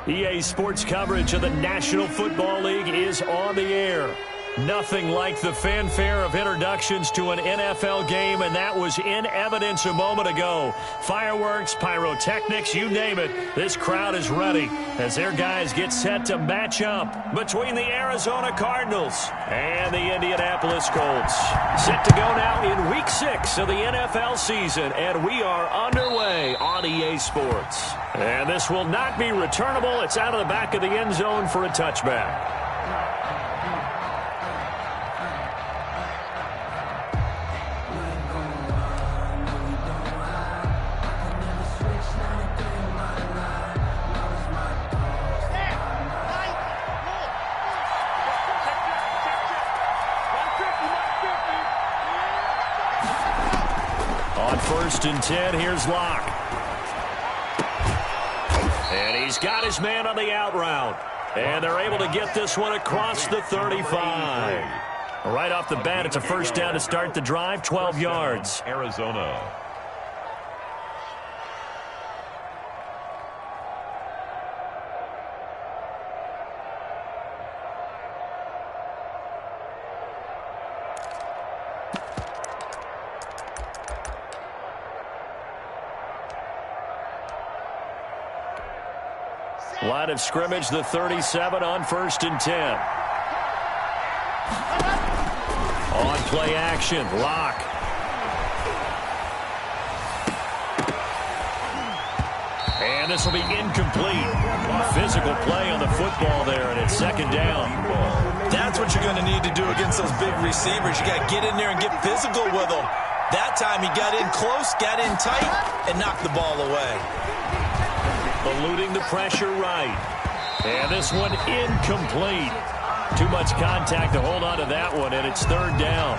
EA Sports coverage of the National Football League is on the air. Nothing like the fanfare of introductions to an NFL game, and that was in evidence a moment ago. Fireworks, pyrotechnics, you name it. This crowd is ready as their guys get set to match up between the Arizona Cardinals and the Indianapolis Colts. Set to go now in Week 6 of the NFL season, and we are underway on EA Sports. And this will not be returnable. It's out of the back of the end zone for a touchback. On 1st and 10, here's Locke. And he's got his man on the out route. And they're able to get this one across the 35. Right off the bat, it's a first down to start the drive, 12 yards. Arizona. Line of scrimmage, the 37 on 1st and 10. On play action, Locke. And this will be incomplete. Physical play on the football there, and it's 2nd down. That's what you're going to need to do against those big receivers. You got to get in there and get physical with them. That time he got in close, got in tight, and knocked the ball away. Eluding the pressure right. And this one incomplete. Too much contact to hold on to that one, and it's 3rd down.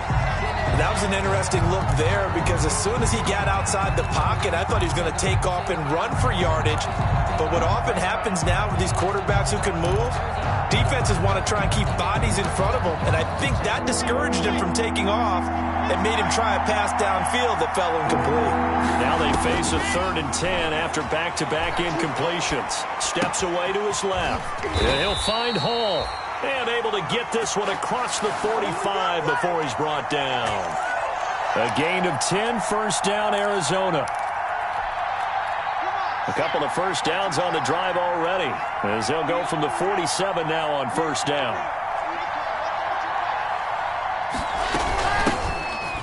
That was an interesting look there because as soon as he got outside the pocket, I thought he was going to take off and run for yardage. But what often happens now with these quarterbacks who can move, defenses want to try and keep bodies in front of them, and I think that discouraged him from taking off and made him try a pass downfield that fell incomplete. Now they face a 3rd and 10 after back-to-back incompletions. Steps away to his left. And he'll find Hall. And able to get this one across the 45 before he's brought down. A gain of 10, first down, Arizona. A couple of first downs on the drive already, as they'll go from the 47 now on 1st down.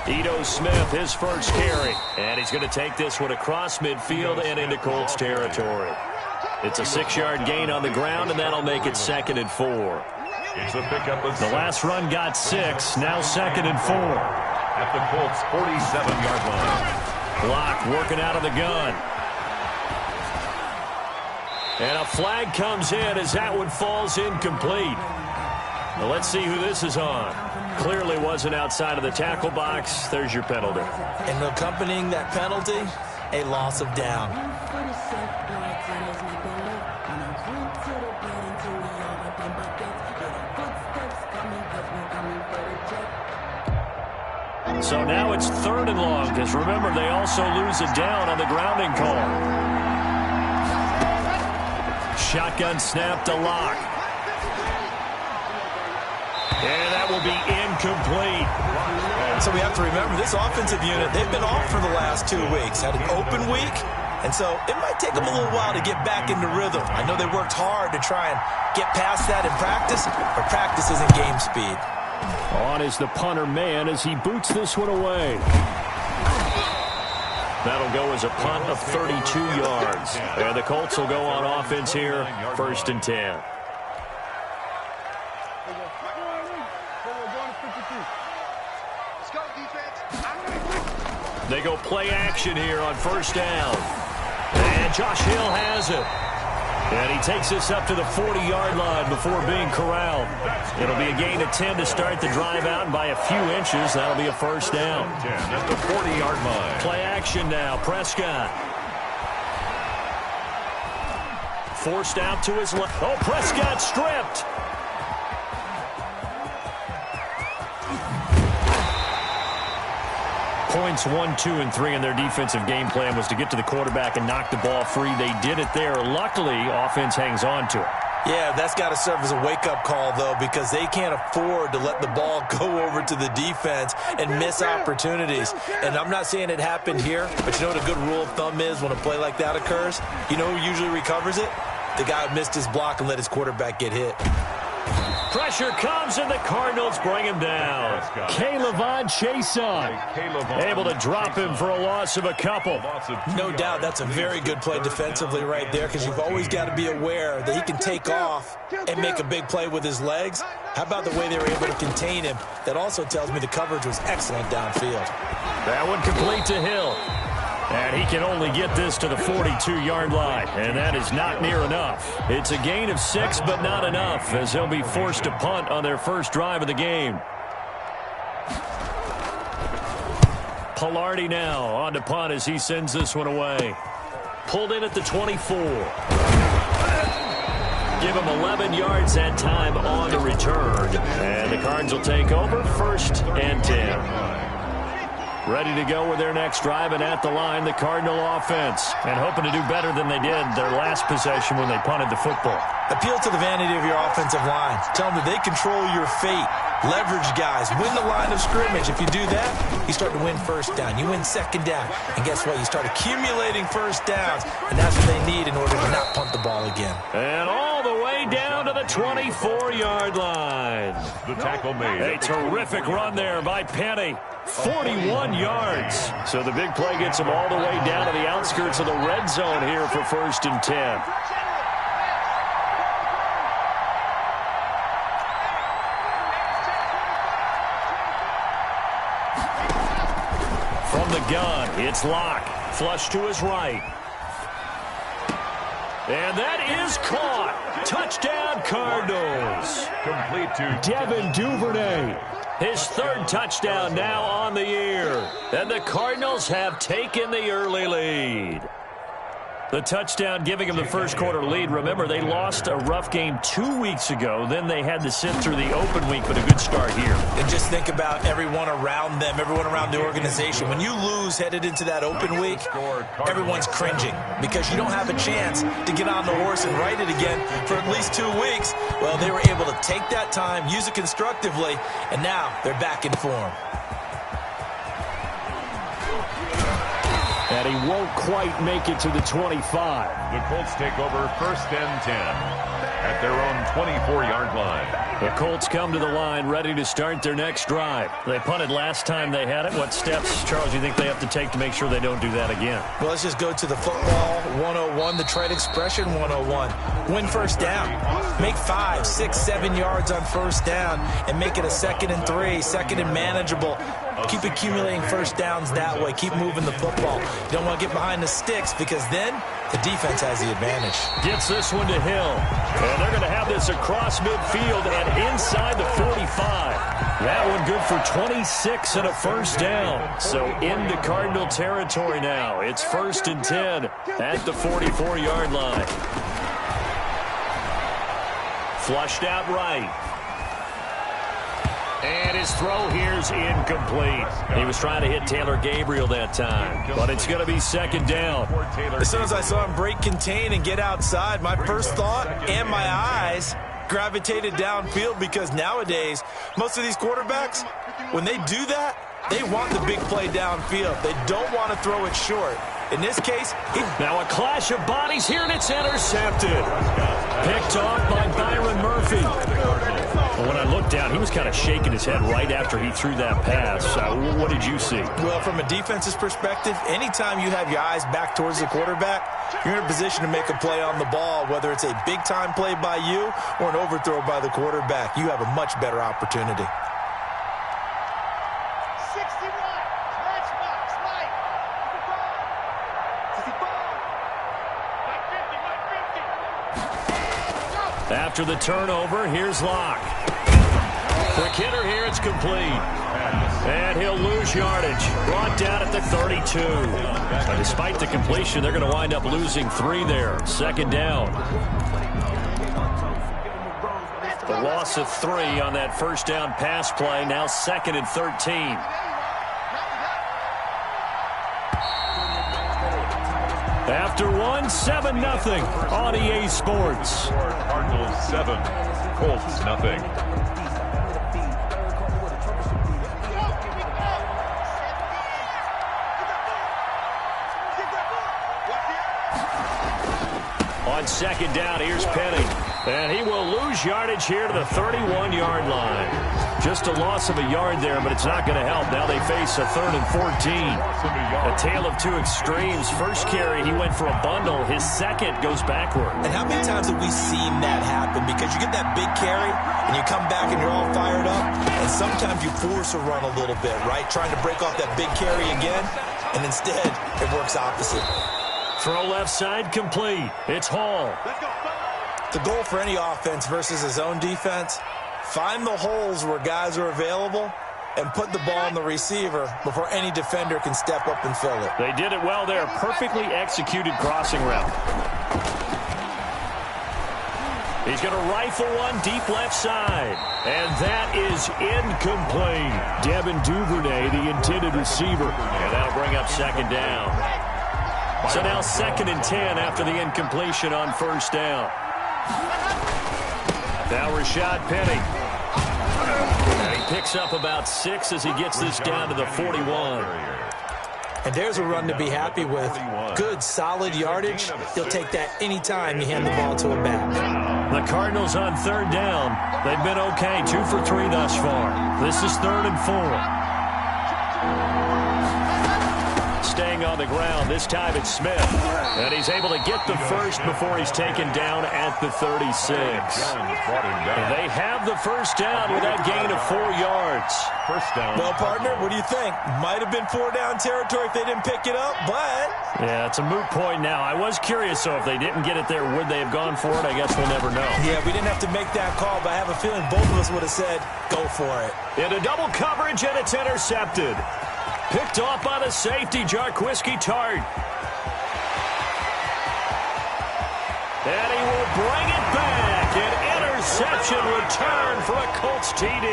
Ito Smith, his first carry. And he's going to take this one across midfield and into Colts territory. It's a 6-yard gain on the ground, and that'll make it 2nd and 4. It's a pickup of the last run got 6, now 2nd and 4. At the Colts' 47-yard line. Locke working out of the gun. And a flag comes in as that one falls incomplete. Now let's see who this is on. Clearly wasn't outside of the tackle box. There's your penalty. And accompanying that penalty, a loss of down. So now it's 3rd and long, because remember, they also lose a down on the grounding call. Shotgun snap to Locke. And that will be incomplete. So we have to remember, this offensive unit, they've been off for the last 2 weeks. Had an open week, and so it might take them a little while to get back into rhythm. I know they worked hard to try and get past that in practice, but practice isn't game speed. On is the punter man as he boots this one away. That'll go as a punt of 32 yards. And the Colts will go on offense here, 1st and 10. They go play action here on 1st down. And Josh Hill has it. And he takes this up to the 40-yard line before being corralled. It'll be a gain of 10 to start the drive out, and by a few inches, that'll be a 1st down. 10 at the 40-yard line. Play action now, Prescott. Forced out to his left. Oh, Prescott stripped. Points 1, 2, and 3 in their defensive game plan was to get to the quarterback and knock the ball free. They did it there. Luckily, offense hangs on to it. Yeah, that's got to serve as a wake-up call, though, because they can't afford to let the ball go over to the defense and miss opportunities. And I'm not saying it happened here, but you know what a good rule of thumb is when a play like that occurs? You know who usually recovers it? The guy who missed his block and let his quarterback get hit. Pressure comes, and the Cardinals bring him down. K'Lavon Chaisson able to drop him for a loss of a couple. No doubt that's a very good play defensively right there, because you've always got to be aware that he can take off and make a big play with his legs. How about the way they were able to contain him? That also tells me the coverage was excellent downfield. That one complete to Hill. And he can only get this to the 42-yard line, and that is not near enough. It's a gain of 6, but not enough, as they'll be forced to punt on their first drive of the game. Pilardi now on to punt as he sends this one away. Pulled in at the 24. Give him 11 yards that time on the return. And the Cards will take over, 1st and 10. Ready to go with their next drive, and at the line, the Cardinal offense. And hoping to do better than they did their last possession when they punted the football. Appeal to the vanity of your offensive line. Tell them that they control your fate. Leverage guys. Win the line of scrimmage. If you do that, you start to win first down. You win second down. And guess what? You start accumulating first downs. And that's what they need in order to not punt the ball again. And all the way down to the 24-yard line. The tackle made. A terrific run there by Penny. 41 yards. So the big play gets them all the way down to the outskirts of the red zone here for 1st and 10. From the gun, it's Locke. Flush to his right. And that is caught. Touchdown, Cardinals. Complete to Devin Duvernay. His 3rd touchdown now on the year. And the Cardinals have taken the early lead. The touchdown giving them the first quarter lead. Remember, they lost a rough game 2 weeks ago. Then they had to sit through the open week, but a good start here. And just think about everyone around them, everyone around the organization. When you lose headed into that open week, everyone's cringing because you don't have a chance to get on the horse and ride it again for at least 2 weeks. Well, they were able to take that time, use it constructively, and now they're back in form. And he won't quite make it to the 25. The Colts take over 1st and 10 at their own 24-yard line. The Colts come to the line ready to start their next drive. They punted last time they had it. What steps, Charles, do you think they have to take to make sure they don't do that again? Well, let's just go to the football 101, the trade expression 101. Win first down. Make 5, 6, 7 yards on first down and make it a 2nd and 3, 2nd and manageable. Keep accumulating first downs that way. Keep moving the football. You don't want to get behind the sticks because then the defense has the advantage. Gets this one to Hill. And they're going to have this across midfield and inside the 45. That one good for 26 and a first down. So into Cardinal territory now. It's 1st and 10 at the 44-yard line. Flushed out right. And his throw here's incomplete. He was trying to hit Taylor Gabriel that time, but it's going to be 2nd down. As soon as I saw him break contain and get outside, my first thought and my eyes gravitated downfield because nowadays, most of these quarterbacks, when they do that, they want the big play downfield. They don't want to throw it short. In this case, now a clash of bodies here, and it's intercepted. Picked off by Byron Murphy. But when I looked down, he was kind of shaking his head right after he threw that pass. What did you see? Well, from a defense's perspective, anytime you have your eyes back towards the quarterback, you're in a position to make a play on the ball, whether it's a big-time play by you or an overthrow by the quarterback. You have a much better opportunity. After the turnover, here's Locke. Quick hitter here, it's complete. And he'll lose yardage. Brought down at the 32. And despite the completion, they're going to wind up losing 3 there. 2nd down. The loss of 3 on that first down pass play. Now 2nd and 13. After one, 7-0 on EA Sports. Cardinals 7, Colts 0. On second down, here's Penny. And he will lose yardage here to the 31-yard line. Just a loss of a yard there, but it's not going to help. Now they face a 3rd and 14. A tale of two extremes. First carry, he went for a bundle. His second goes backward. And how many times have we seen that happen? Because you get that big carry, and you come back and you're all fired up, and sometimes you force a run a little bit, right? Trying to break off that big carry again, and instead it works opposite. Throw left side complete. It's Hall. The goal for any offense versus his own defense, find the holes where guys are available and put the ball in the receiver before any defender can step up and fill it. They did it well there. Perfectly executed crossing route. He's going to rifle one deep left side. And that is incomplete. Devin Duvernay, the intended receiver. And that'll bring up second down. So now 2nd and 10 after the incompletion on first down. Now Rashad Penny. And he picks up about 6 as he gets this down to the 41. And there's a run to be happy with. Good, solid yardage. He'll take that anytime you hand the ball to a back. The Cardinals on 3rd down. They've been okay, 2 for 3 thus far. This is 3rd and 4. Staying on the ground, this time it's Smith. And he's able to get the first before he's taken down at the 36. And they have the first down with that gain of 4 yards. First down. Well, partner, what do you think? Might have been 4-down territory if they didn't pick it up, but... Yeah, it's a moot point now. I was curious, so if they didn't get it there, would they have gone for it? I guess we'll never know. Yeah, we didn't have to make that call, but I have a feeling both of us would have said, go for it. Into double coverage, and it's intercepted. Picked off by the safety, Jarquiski Tart. And he will bring it back. An interception return for a Colts TD.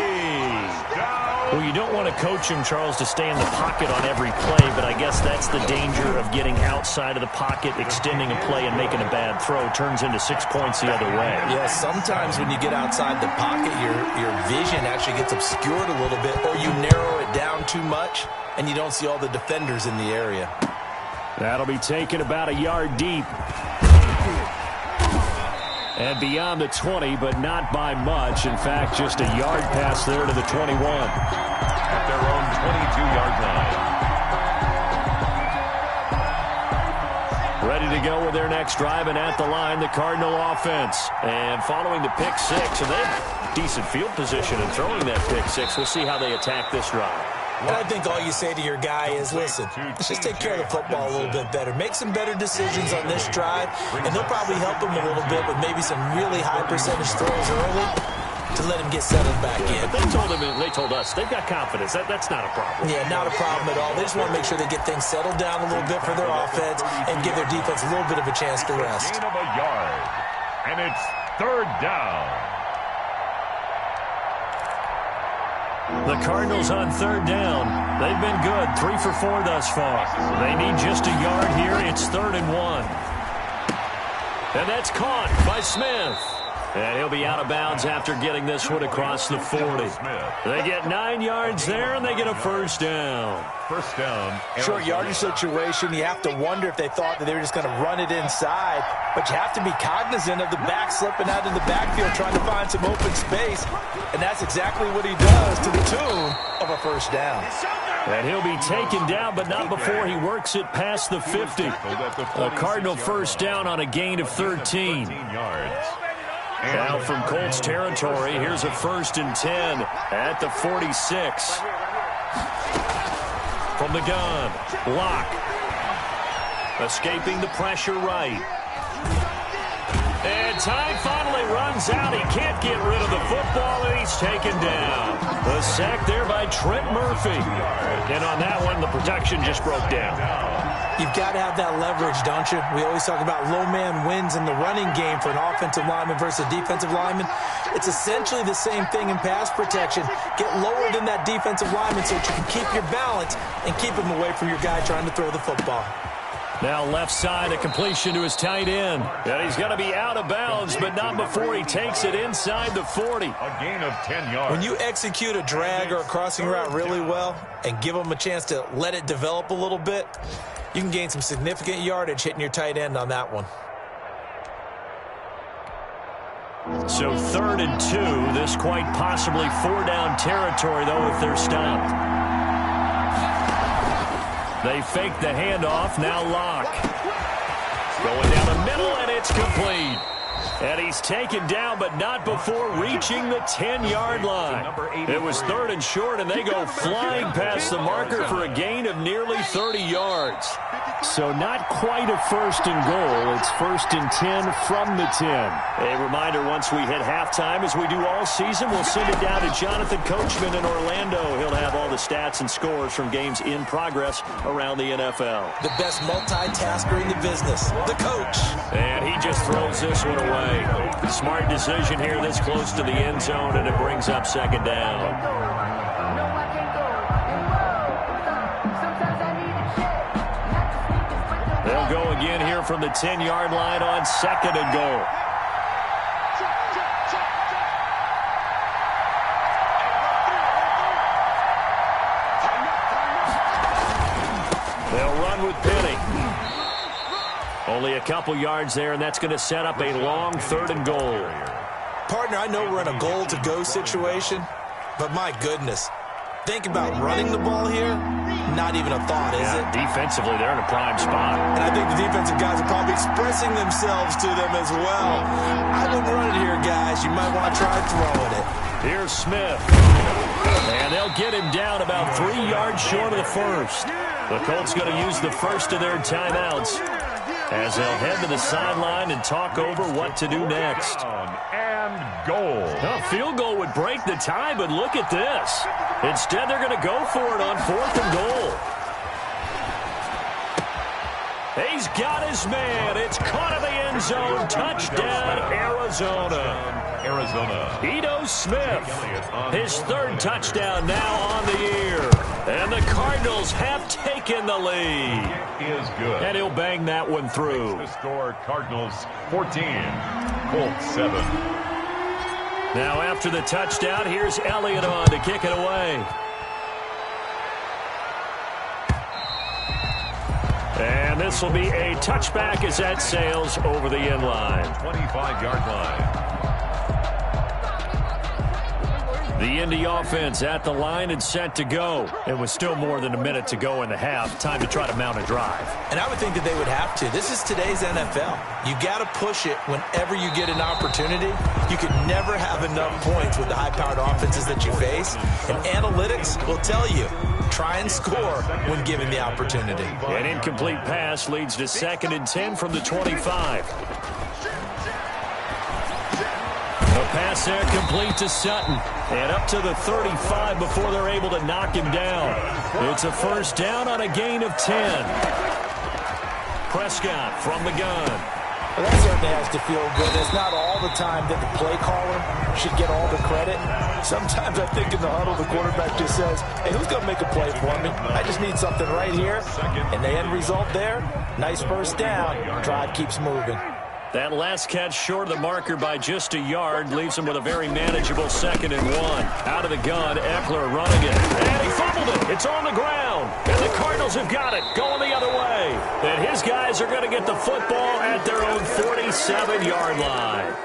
Well, you don't want to coach him, Charles, to stay in the pocket on every play, but I guess that's the danger of getting outside of the pocket, extending a play, and making a bad throw. Turns into 6 points the other way. Yeah, sometimes when you get outside the pocket, your vision actually gets obscured a little bit, or you narrow it down too much, and you don't see all the defenders in the area. That'll be taken about a yard deep. And beyond the 20, but not by much. In fact, just a yard pass there to the 21. At their own 22-yard line. Ready to go with their next drive, and at the line, the Cardinal offense. And following the pick 6, and they have decent field position in throwing that pick 6. We'll see how they attack this drive. And I think all you say to your guy is, listen, let's just take care of the football a little bit better. Make some better decisions on this drive, and they'll probably help him a little bit with maybe some really high percentage throws early to let him get settled back in. But they told us they've got confidence. That's not a problem. Yeah, not a problem at all. They just want to make sure they get things settled down a little bit for their offense and give their defense a little bit of a chance to rest. Gain of a yard, and it's 3rd down. The Cardinals on 3rd down. They've been good, 3 for 4 thus far. They need just a yard here. It's 3rd and 1. And that's caught by Smith. And he'll be out of bounds after getting this one across the 40. They get 9 yards there, and they get a first down. First down. Short yardage situation, you have to wonder if they thought that they were just going to run it inside. But you have to be cognizant of the back slipping out in the backfield, trying to find some open space. And that's exactly what he does, to the tune of a first down. And he'll be taken down, but not before he works it past the 50. A Cardinal first down on a gain of 13. Now from Colts territory, here's a 1st and 10 at the 46. From the gun, Locke. Escaping the pressure right. And time finally runs out. He can't get rid of the football, and he's taken down. The sack there by Trent Murphy. And on that one, the protection just broke down. You've got to have that leverage, don't you? We always talk about low man wins in the running game for an offensive lineman versus a defensive lineman. It's essentially the same thing in pass protection. Get lower than that defensive lineman so that you can keep your balance and keep him away from your guy trying to throw the football. Now left side, a completion to his tight end. And he's going to be out of bounds, but not before he takes it inside the 40. A gain of 10 yards. When you execute a drag or a crossing route really well and give them a chance to let it develop a little bit, you can gain some significant yardage hitting your tight end on that one. So 3rd and 2. This quite possibly 4-down territory, though, if they're stopped. They fake the handoff. Now Locke. Going down the middle, and it's complete. And he's taken down, but not before reaching the 10-yard line. It was 3rd and short, and they go flying past the marker for a gain of nearly 30 yards. So not quite a 1st and goal. It's 1st and 10 from the 10. A reminder, once we hit halftime, as we do all season, we'll send it down to Jonathan Coachman in Orlando. He'll have all the stats and scores from games in progress around the NFL. The best multitasker in the business, the coach. And he just throws this one away. Smart decision here this close to the end zone, and it brings up 2nd down. They'll go again here from the 10-yard line on 2nd and goal. They'll run with Penny. Only a couple yards there, and that's going to set up a long 3rd and goal. Partner, I know we're in a goal-to-go situation, but my goodness, think about running the ball here. Not even a thought, is it? Defensively, they're in a prime spot. And I think the defensive guys are probably expressing themselves to them as well. I wouldn't run it here, guys. You might want to try throwing it. Here's Smith. And they'll get him down about 3 yards short of the 1st. The Colts going to use the first of their timeouts as they'll head to the sideline and talk over what to do next. And goal. A field goal would break the tie, but look at this. Instead, they're going to go for it on 4th and goal. He's got his man. It's caught in the end zone. Touchdown, Arizona. Ito Smith, his 3rd touchdown now on the year. And the Cardinals have taken the lead. Is good. And he'll bang that one through. The score, Cardinals 14, Colts 7. Now after the touchdown, here's Elliott on to kick it away. And this will be a touchback as that sails over the end line. 25-yard line. The Indy offense at the line and set to go. It was still more than a minute to go in the half. Time to try to mount a drive. And I would think that they would have to. This is today's NFL. You got to push it whenever you get an opportunity. You could never have enough points with the high-powered offenses that you face. And analytics will tell you, try and score when given the opportunity. An incomplete pass leads to 2nd and 10 from the 25. A pass there complete to Sutton. And up to the 35 before they're able to knock him down. It's a 1st down on a gain of 10. Prescott from the gun. Well, that certainly has to feel good. It's not all the time that the play caller should get all the credit. Sometimes I think in the huddle, the quarterback just says, hey, who's going to make a play for me? I just need something right here. And the end result there, nice 1st down. Drive keeps moving. That last catch short of the marker by just a yard leaves him with a very manageable 2nd and 1. Out of the gun, Eckler running it. And he fumbled it. It's on the ground. And the Cardinals have got it going the other way. And his guys are going to get the football at their own 47-yard line.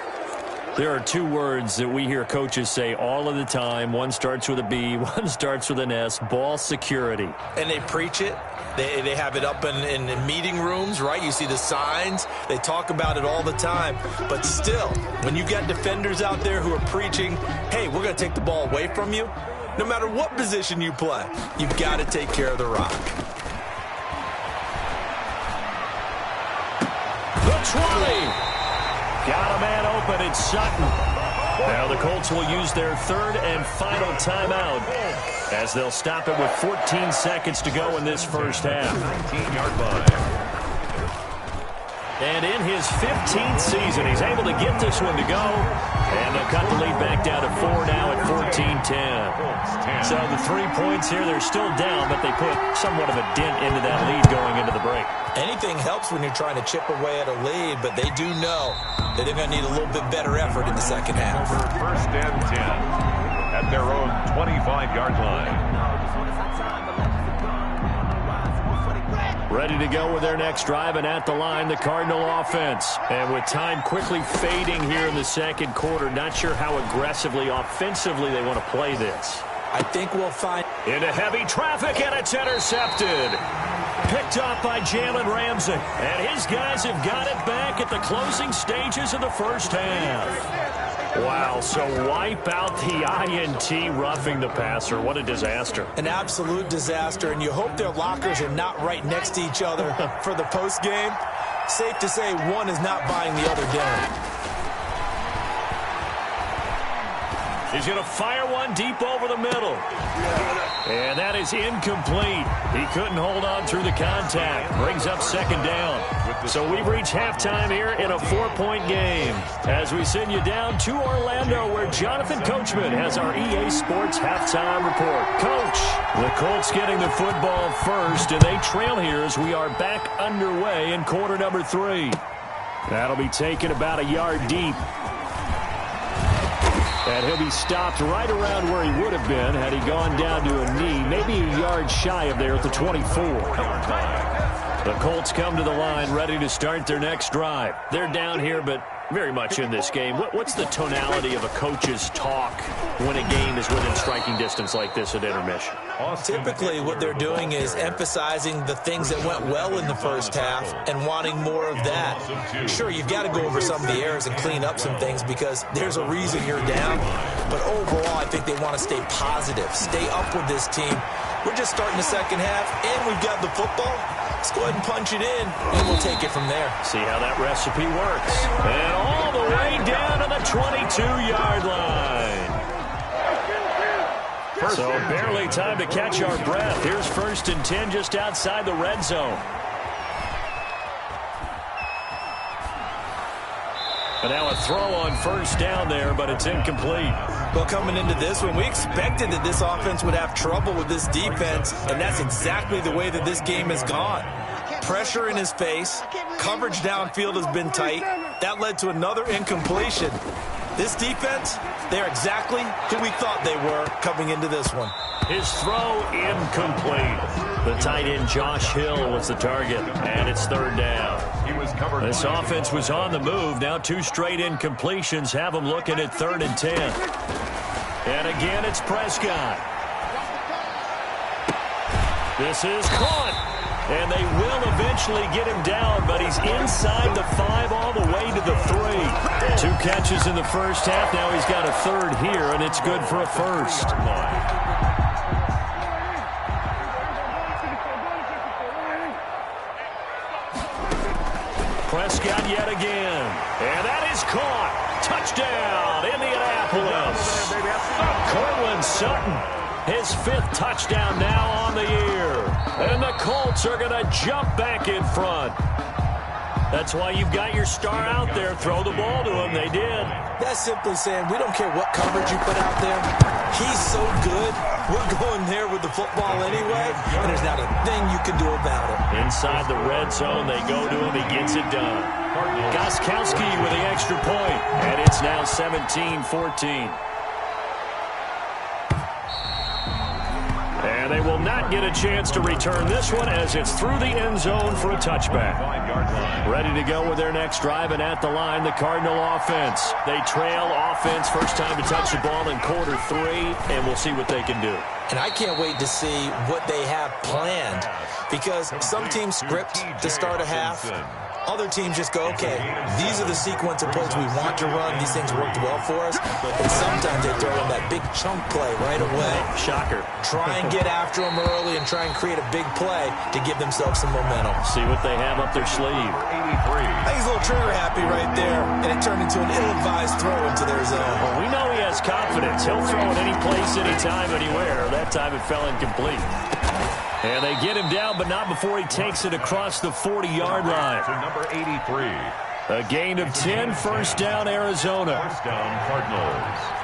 There are 2 words that we hear coaches say all of the time. One starts with a B, one starts with an S, ball security. And they preach it. They have it up in meeting rooms, right? You see the signs. They talk about it all the time. But still, when you got defenders out there who are preaching, hey, we're going to take the ball away from you, no matter what position you play, you've got to take care of the rock. The 20. Got a man open. It's Sutton. Now the Colts will use their 3rd and final timeout as they'll stop it with 14 seconds to go in this 1st half. 19-yard line. And in his 15th season, he's able to get this one to go. And they'll cut the lead back down to 4 now at 14-10. So the 3 points here, they're still down, but they put somewhat of a dent into that lead going into the break. Anything helps when you're trying to chip away at a lead, but they do know that they're going to need a little bit better effort in the second half. First and 10 at their own 25-yard line. Ready to go with their next drive, and at the line, the Cardinal offense. And with time quickly fading here in the second quarter, not sure how aggressively, offensively they want to play this. I think we'll find... Into heavy traffic, and it's intercepted. Picked off by Jalen Ramsey. And his guys have got it back at the closing stages of the first half. Wow, so wipe out the INT roughing the passer. What a disaster. An absolute disaster, and you hope their lockers are not right next to each other for the postgame. Safe to say one is not buying the other dinner. He's going to fire one deep over the middle. And that is incomplete. He couldn't hold on through the contact. Brings up second down. So we've reached halftime here in a 4-point game. As we send you down to Orlando, where Jonathan Coachman has our EA Sports halftime report. Coach, the Colts getting the football first, and they trail here as we are back underway in quarter number 3. That'll be taken about a yard deep. And he'll be stopped right around where he would have been had he gone down to a knee, maybe a yard shy of there at the 24. The Colts come to the line ready to start their next drive. They're down here, but very much in this game. What's the tonality of a coach's talk when a game is within striking distance like this at intermission? Typically, what they're doing is emphasizing the things that went well in the first half and wanting more of that. Sure, you've got to go over some of the errors and clean up some things because there's a reason you're down. But overall, I think they want to stay positive, stay up with this team. We're just starting the second half, and we've got the football. Let's go ahead and punch it in, and we'll take it from there. See how that recipe works. And all the way down to the 22-yard line. So barely time to catch our breath. Here's first and 10 just outside the red zone. But now a throw on first down there, but it's incomplete. Well, coming into this one, we expected that this offense would have trouble with this defense, and that's exactly the way that this game has gone. Pressure in his face, coverage downfield has been tight. That led to another incompletion. This defense, they're exactly who we thought they were coming into this one. His throw incomplete. The tight end Josh Hill was the target, and it's third down. This offense was on the move. Now 2 straight incompletions have them looking at 3rd and 10. And again, it's Prescott. This is caught. And they will eventually get him down, but he's inside the 5 all the way to the 3. 2 catches in the first half. Now he's got a third here, and it's good for a first. Prescott yet again. And that is caught. Touchdown, Indianapolis. Cortland Sutton, his 5th touchdown now on the year. And the Colts are going to jump back in front. That's why you've got your star out there. Throw the ball to him. They did. That's simply saying we don't care what coverage you put out there. He's so good. We're going there with the football anyway, and there's not a thing you can do about it. Inside the red zone, they go to him. He gets it done. Gostkowski with the extra point, and it's now 17-14. And they will not get a chance to return this one as it's through the end zone for a touchback. Ready to go with their next drive, and at the line, the Cardinal offense. They trail offense, first time to touch the ball in quarter 3, and we'll see what they can do. And I can't wait to see what they have planned, because some teams script to start a half. Other teams just go, okay, these are the sequence of plays we want to run. These things worked well for us. And sometimes they throw in that big chunk play right away. Shocker. Try and get after them early and try and create a big play to give themselves some momentum. See what they have up their sleeve. I think he's a little trigger happy right there, and it turned into an ill-advised throw into their zone. Well, we know he has confidence. He'll throw it any place, anytime, anywhere. That time it fell incomplete. And they get him down, but not before he takes it across the 40-yard line. To number 83. A gain of 10, first down, Arizona. First down, Cardinals.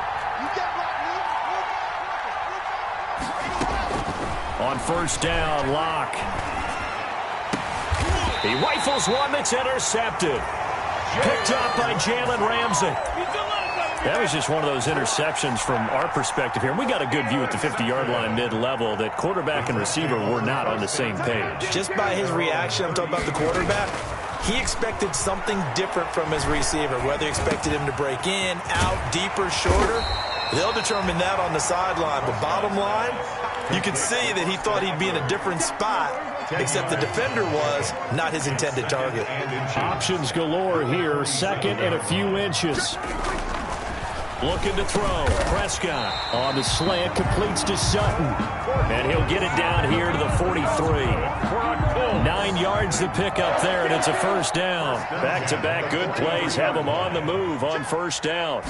On first down, Locke. He rifles one that's intercepted. Picked up by Jalen Ramsey. That was just one of those interceptions from our perspective here. We got a good view at the 50-yard line mid-level that quarterback and receiver were not on the same page. Just by his reaction, I'm talking about the quarterback, he expected something different from his receiver, whether he expected him to break in, out, deeper, shorter. They'll determine that on the sideline. But bottom line, you can see that he thought he'd be in a different spot, except the defender was not his intended target. Options galore here, second and a few inches. Looking to throw. Prescott on the slant, completes to Sutton. And he'll get it down here to the 43. 9 yards to pick up there, and it's a first down. Back-to-back good plays have him on the move on first down.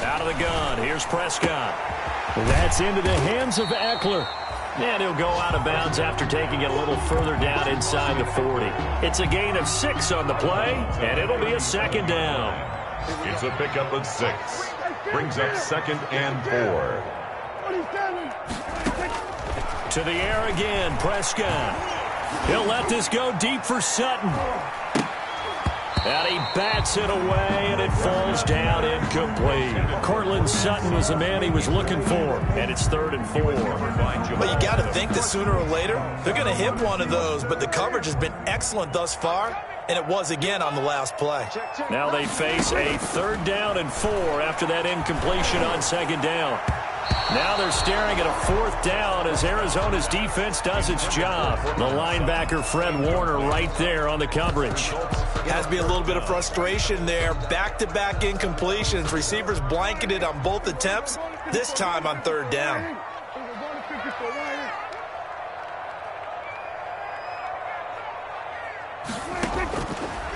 Out of the gun, here's Prescott. That's into the hands of Eckler. And he'll go out of bounds after taking it a little further down inside the 40. It's a gain of 6 on the play, and it'll be a second down. It's a pickup of 6. Brings up second and 4. To the air again, Prescott. He'll let this go deep for Sutton. And he bats it away, and it falls down incomplete. Cortland Sutton was the man he was looking for, and it's 3rd and 4. But you got to think that sooner or later, they're going to hit one of those, but the coverage has been excellent thus far, and it was again on the last play. Now they face a 3rd down and 4 after that incompletion on second down. Now they're staring at a 4th down as Arizona's defense does its job. The linebacker, Fred Warner, right there on the coverage. Has to be a little bit of frustration there. Back-to-back incompletions. Receivers blanketed on both attempts, this time on 3rd down.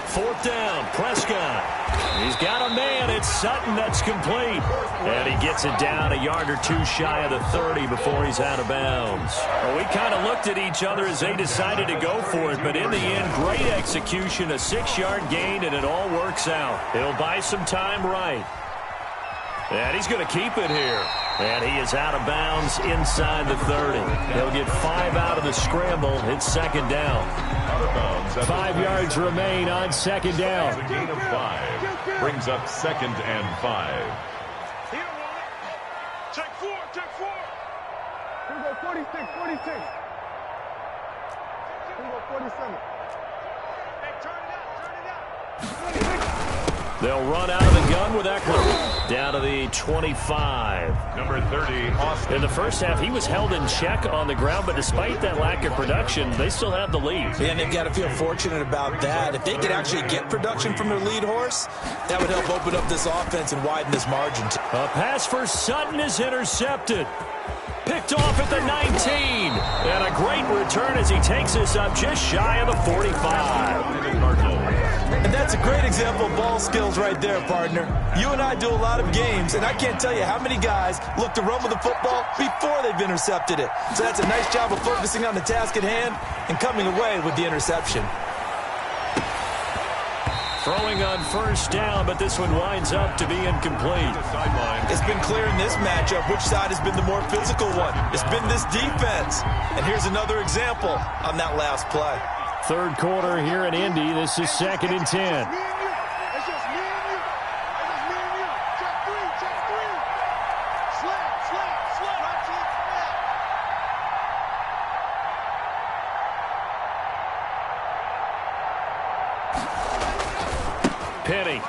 Fourth down, Prescott. He's got a man. It's Sutton that's complete. And he gets it down a yard or 2 shy of the 30 before he's out of bounds. Well, we kind of looked at each other as they decided to go for it, but in the end, great execution, a 6-yard gain, and it all works out. He'll buy some time right. And he's going to keep it here. And he is out of bounds inside the 30. He'll get 5 out of the scramble. It's second down. Out of bounds. 5 yards remain on second down. It's a gain of 5. Brings up second and 5. Check 4, check 4. Here we go, 46, 46. Here we go, 47. Hey, turn it out. They'll run out of the gun with Eckler. Down to the 25. Number 30, Austin. In the first half, he was held in check on the ground, but despite that lack of production, they still have the lead. And they've got to feel fortunate about that. If they could actually get production from their lead horse, that would help open up this offense and widen this margin. A pass for Sutton is intercepted. Picked off at the 19. And a great return as he takes us up just shy of the 45. And that's a great example of ball skills right there, partner. You and I do a lot of games, and I can't tell you how many guys look to run with the football before they've intercepted it. So that's a nice job of focusing on the task at hand and coming away with the interception. Throwing on first down, but this one winds up to be incomplete. It's been clear in this matchup which side has been the more physical one. It's been this defense. And here's another example on that last play. Third quarter here in Indy. This is 2nd and 10. It's just me and you. It's just me and you. Check 3, check 3. Slap, slap, slap. Right to slap. Penny.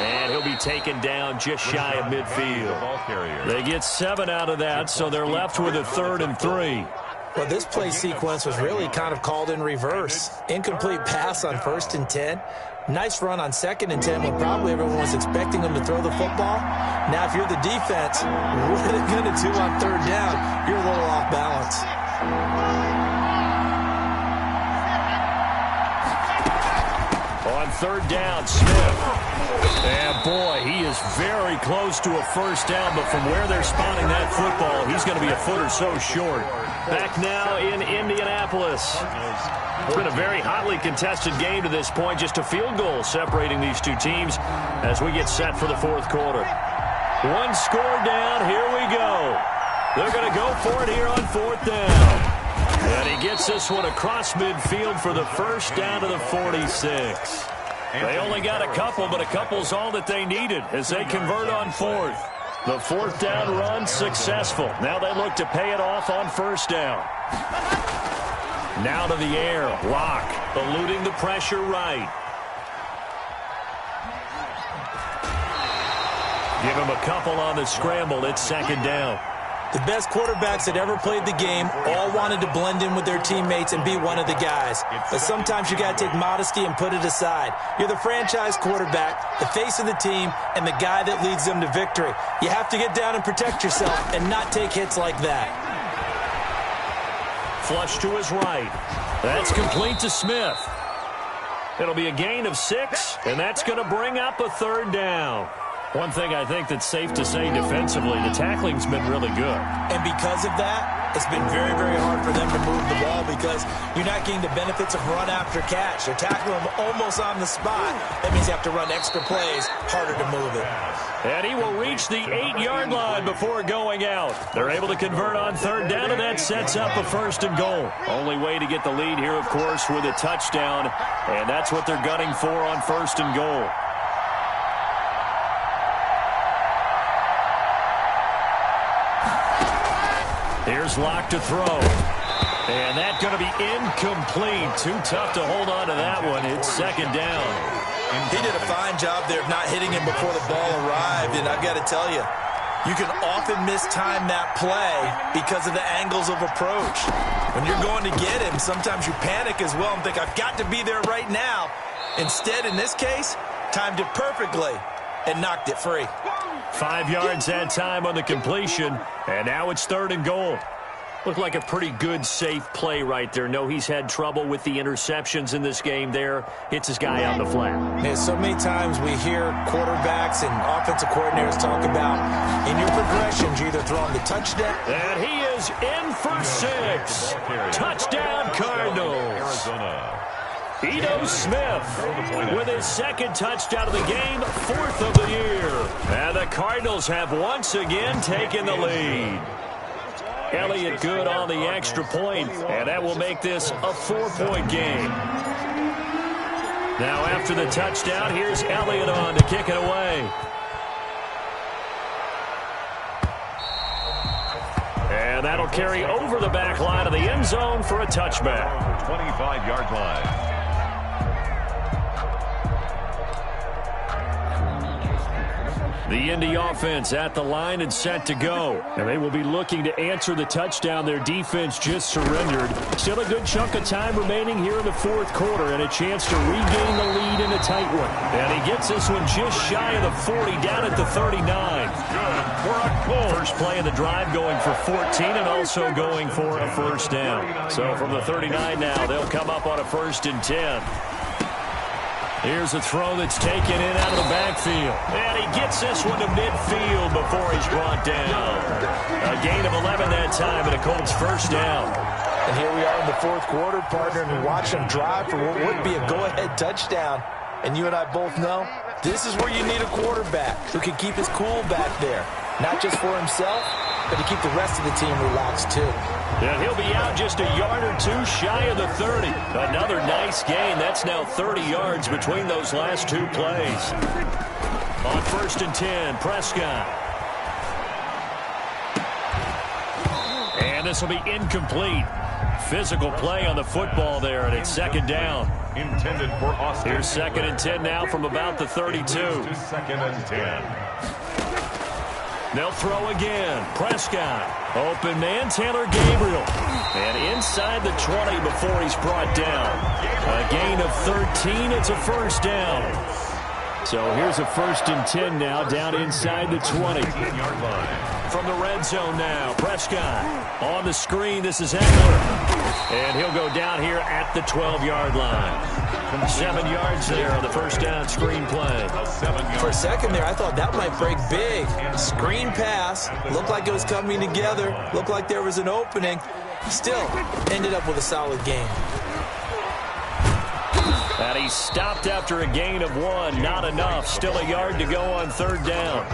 And he'll be taken down just shy of midfield. They get 7 out of that, so they're left with a 3rd and 3. Well, this play sequence was really kind of called in reverse. Incomplete pass on 1st and 10. Nice run on 2nd and 10 when probably everyone was expecting them to throw the football. Now, if you're the defense, what are they going to do on 3rd down? You're a little off balance. On on third down. Smith. And, boy, he is very close to a first down, but from where they're spotting that football, he's going to be a foot or so short. Back now in Indianapolis. It's been a very hotly contested game to this point. Just a field goal separating these two teams as we get set for the fourth quarter. One score down. Here we go. They're going to go for it here on fourth down. And he gets this one across midfield for the first down to the 46. They only got a couple, but a couple's all that they needed as they convert on fourth. The fourth down run successful. Now they look to pay it off on first down. Now to the air. Locke eluding the pressure right. Give him a couple on the scramble. It's second down. The best quarterbacks that ever played the game all wanted to blend in with their teammates and be one of the guys. But sometimes you got to take modesty and put it aside. You're the franchise quarterback, the face of the team, and the guy that leads them to victory. You have to get down and protect yourself and not take hits like that. Flush to his right. That's complete to Smith. It'll be a gain of 6, and that's going to bring up a third down. One thing I think that's safe to say defensively, the tackling's been really good. And because of that, it's been very, very hard for them to move the ball because you're not getting the benefits of run after catch. They're tackling them almost on the spot. That means you have to run extra plays, harder to move it. And he will reach the 8-yard line before going out. They're able to convert on third down, and that sets up a first and goal. Only way to get the lead here, of course, with a touchdown. And that's what they're gunning for on first and goal. Here's Locke to throw. And that's going to be incomplete. Too tough to hold on to that one. It's second down. He did a fine job there of not hitting him before the ball arrived. And I've got to tell you, you can often mistime that play because of the angles of approach. When you're going to get him, sometimes you panic as well and think, I've got to be there right now. Instead, in this case, timed it perfectly and knocked it free. 5 yards that time on the completion, and now it's third and goal. Looked like a pretty good, safe play right there. No, he's had trouble with the interceptions in this game there. Hits his guy out the flat. Yeah, so many times we hear quarterbacks and offensive coordinators talk about in your progressions, you're either throwing the touchdown. And he is in for 6. Touchdown, Cardinals. Ito Smith with his second touchdown of the game, 4th of the year. And the Cardinals have once again taken the lead. Elliott good on the extra point, and that will make this a 4-point game. Now after the touchdown, here's Elliott on to kick it away. And that'll carry over the back line of the end zone for a touchback. 25-yard line. The Indy offense at the line and set to go. And they will be looking to answer the touchdown their defense just surrendered. Still a good chunk of time remaining here in the fourth quarter and a chance to regain the lead in a tight one. And he gets this one just shy of the 40, down at the 39. Good for a goal. First play of the drive going for 14 and also going for a first down. So from the 39 now, they'll come up on a 1st and 10. Here's a throw that's taken in out of the backfield. And he gets this one to midfield before he's brought down. A gain of 11 that time and a Colts first down. And here we are in the fourth quarter, partner, and watch them drive for what would be a go-ahead touchdown. And you and I both know this is where you need a quarterback who can keep his cool back there. Not just for himself, but to keep the rest of the team relaxed too. And he'll be out just a yard or two shy of the 30. Another nice gain. That's now 30 yards between those last two plays. On 1st and 10, Prescott. And this will be incomplete. Physical play on the football there, and it's second down. Intended for Austin. Here's 2nd and 10 now from about the 32. 2nd and 10. They'll throw again. Prescott. Open man, Taylor Gabriel. And inside the 20 before he's brought down. A gain of 13. It's a first down. So here's a 1st and 10 now down inside the 20. From the red zone now, Prescott. On the screen, this is Eckler. And he'll go down here at the 12-yard line. 7 yards there on the first down screen play. For a second there, I thought that might break big. Screen pass. Looked like it was coming together. Looked like there was an opening. Still ended up with a solid gain. And he stopped after a gain of 1. Not enough. Still a yard to go on third down.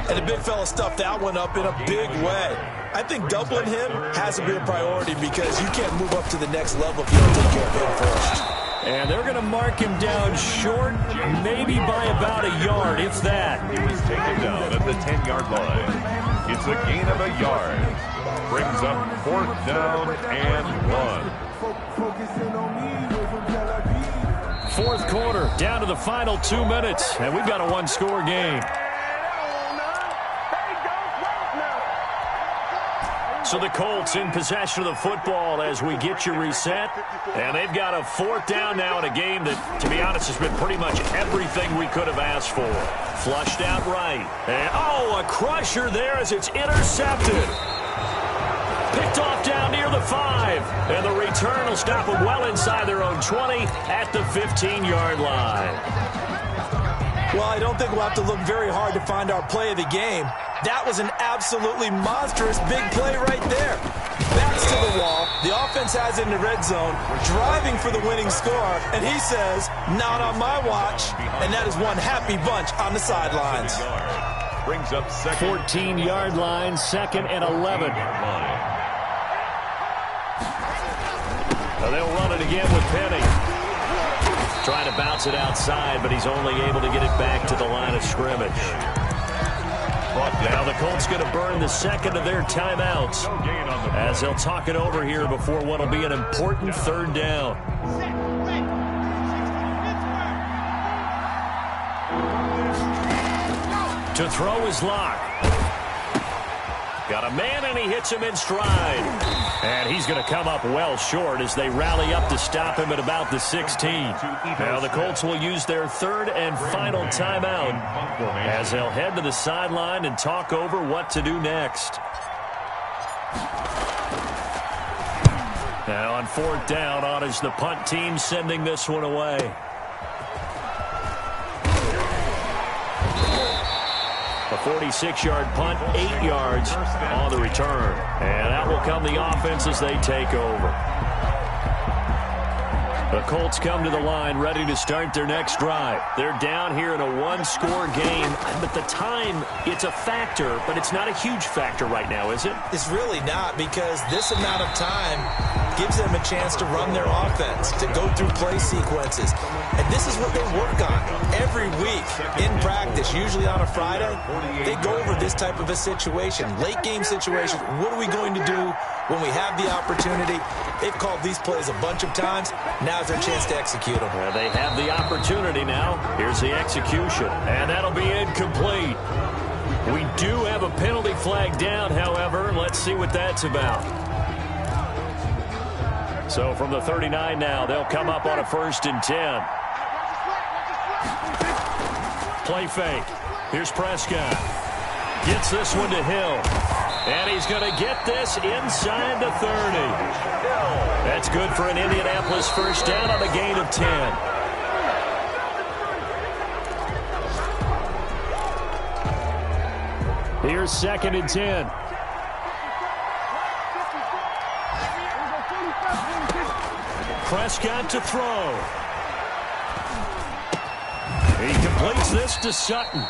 And the big fella stuffed that one up in a big way. I think doubling him has to be a priority because you can't move up to the next level if you don't take care of him first. And they're going to mark him down short, maybe by about a yard, if that. He was taken down at the 10-yard line. It's a gain of a yard. Brings up 4th down and 1. Fourth quarter, down to the final 2 minutes, and we've got a one-score game. So the Colts in possession of the football as we get you reset. And they've got a 4th down now in a game that, to be honest, has been pretty much everything we could have asked for. Flushed out right. And, a crusher there as it's intercepted. Picked off down near the 5. And the return will stop them well inside their own 20 at the 15-yard line. Well, I don't think we'll have to look very hard to find our play of the game. That was an absolutely monstrous big play right there. Backs to the wall. The offense has it in the red zone, driving for the winning score. And he says, not on my watch. And that is one happy bunch on the sidelines. Brings up 14-yard line, 2nd and 11. They'll run it again with Penny. Trying to bounce it outside, but he's only able to get it back to the line of scrimmage. Now the Colts going to burn the second of their timeouts as they'll talk it over here before what will be an important 3rd down. To throw is Locke. Got a man, and he hits him in stride. And he's going to come up well short as they rally up to stop him at about the 16. Now the Colts will use their 3rd and final timeout as they'll head to the sideline and talk over what to do next. Now on 4th down, on is the punt team sending this one away. A 46-yard punt, 8 yards on the return. And out will come the offense as they take over. The Colts come to the line ready to start their next drive. They're down here in a one-score game. But the time, it's a factor, but it's not a huge factor right now, is it? It's really not, because this amount of time gives them a chance to run their offense, to go through play sequences. And this is what they work on every week in practice, usually on a Friday. They go over this type of a situation, late game situation. What are we going to do when we have the opportunity? They've called these plays a bunch of times. Now's their chance to execute them. Well, they have the opportunity now. Here's the execution, and that'll be incomplete. We do have a penalty flag down, however. Let's see what that's about. So from the 39 now, they'll come up on a 1st and 10. Play fake. Here's Prescott. Gets this one to Hill. And he's going to get this inside the 30. That's good for an Indianapolis 1st down on a gain of 10. Here's 2nd and 10. Prescott to throw. He completes this to Sutton.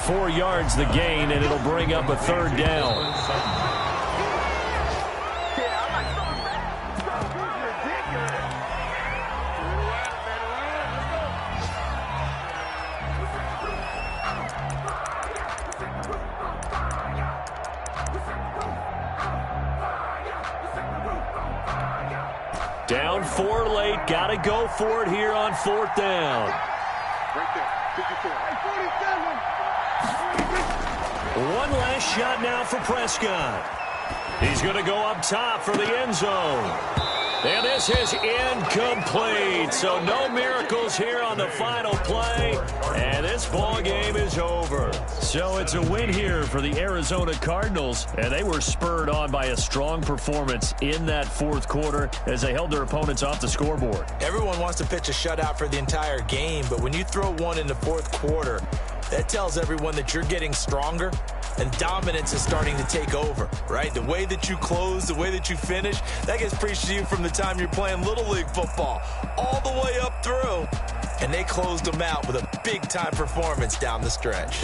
4 yards the gain, and it'll bring up a 3rd down. Down 4 late. Got to go for it here on 4th down. Right there. 54. 47. One last shot now for Prescott. He's going to go up top for the end zone. And this is incomplete. So no miracles here on the final play. And this ball game is over. So it's a win here for the Arizona Cardinals. And they were spurred on by a strong performance in that fourth quarter as they held their opponents off the scoreboard. Everyone wants to pitch a shutout for the entire game, but when you throw one in the fourth quarter, that tells everyone that you're getting stronger and dominance is starting to take over, right? The way that you close, the way that you finish, that gets preached to you from the time you're playing Little League football all the way up through. And they closed them out with a big-time performance down the stretch.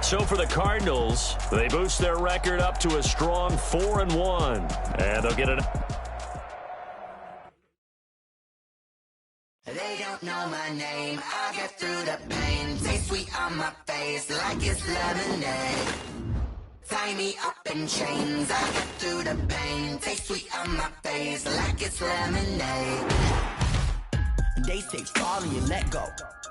So for the Cardinals, they boost their record up to a strong 4-1. And they'll get it. They don't know my name, I get through the pain. Taste sweet on my face like it's lemonade. Tie me up in chains, I get through the pain. Taste sweet on my face like it's lemonade. They say fall and you let go,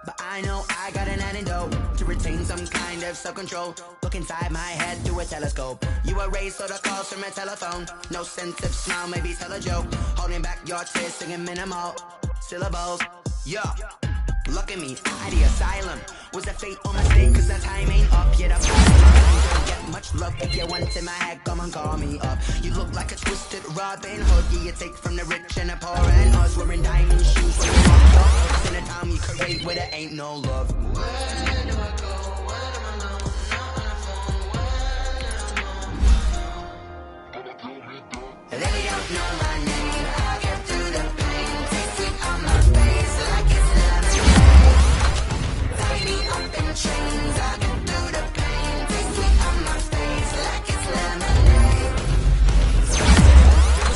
but I know I got an antidote to retain some kind of self-control. Look inside my head through a telescope. You erase all the calls from a telephone. No sense of smile, maybe tell a joke. Holding back your tears, singing minimal syllables. Yeah, look at me, out of the asylum. Was a fateful mistake, cause the time ain't up yet. I'm don't get much love. If you want in my head, come and call me up. You look like a twisted Robin Hood. Yeah, you take from the rich and the poor and us. Wearing diamond shoes when you walk up. In a town you create where there ain't no love. Where do I go? Where am I now? Not on the phone. They don't know my name. I get through the pain. Taste sweet on my face like it's lemonade. Tie me up in chains. I get through the pain. Taste sweet on my face like it's lemonade.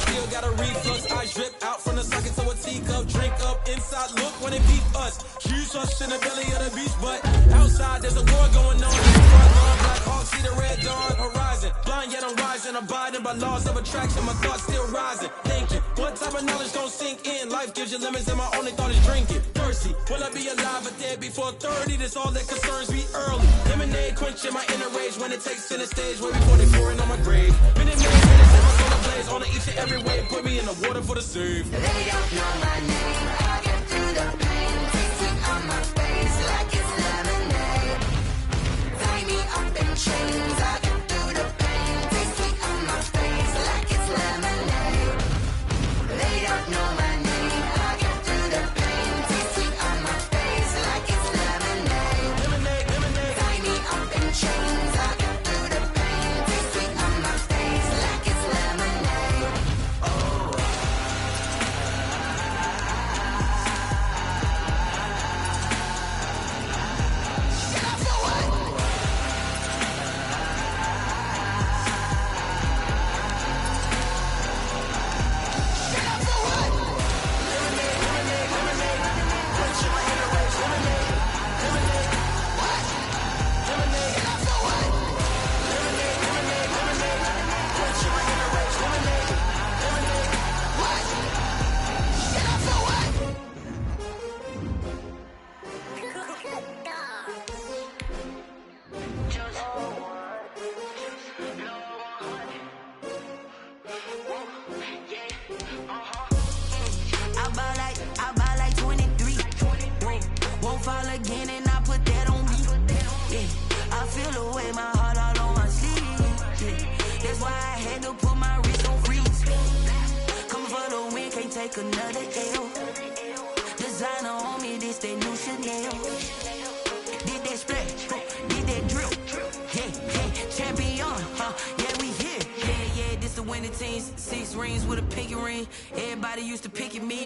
Still got a reflux. I drip out from the socket to a teacup. Drink up inside. Look when it beat us. Shoes us in the belly of the beach, but outside there's a war going on. In the front lawn, Black Hawk, see the red dawn horizon. Blind yet I'm rising, abiding by laws of attraction. My thoughts still rising. Thinking, what type of knowledge don't sink in? Life gives you limits, and my only thought is drinking. Thirsty, will I be alive or dead before 30? That's all that concerns me early. Lemonade quenching my inner rage when it takes center stage. Way before they pouring on my grave. Minute, set my soul ablaze on each and every way. Put me in the water for the save. They don't know my name. I get through the pain. Taste sweet on my face like it's lemonade. Tie me up in chains. I get through the pain. Taste sweet on my face like it's lemonade. They don't know my name. I get through the pain. Taste sweet on my face like it's lemonade. Tie me up in chains. I get through the pain. Taste sweet on my face like it's lemonade. Oh. I buy like 23. Won't fall again and I put that on me. Yeah, I feel the way, my heart all on my sleeve. Yeah, that's why I had to put my wrist on freeze. Coming for the win, can't take another L. Designer on me, this that new Chanel. Did that splash, did that drill. Yeah, champion, yeah, we here. Yeah, this the winning team. 6 rings with a pinky ring. Everybody used to pick at me.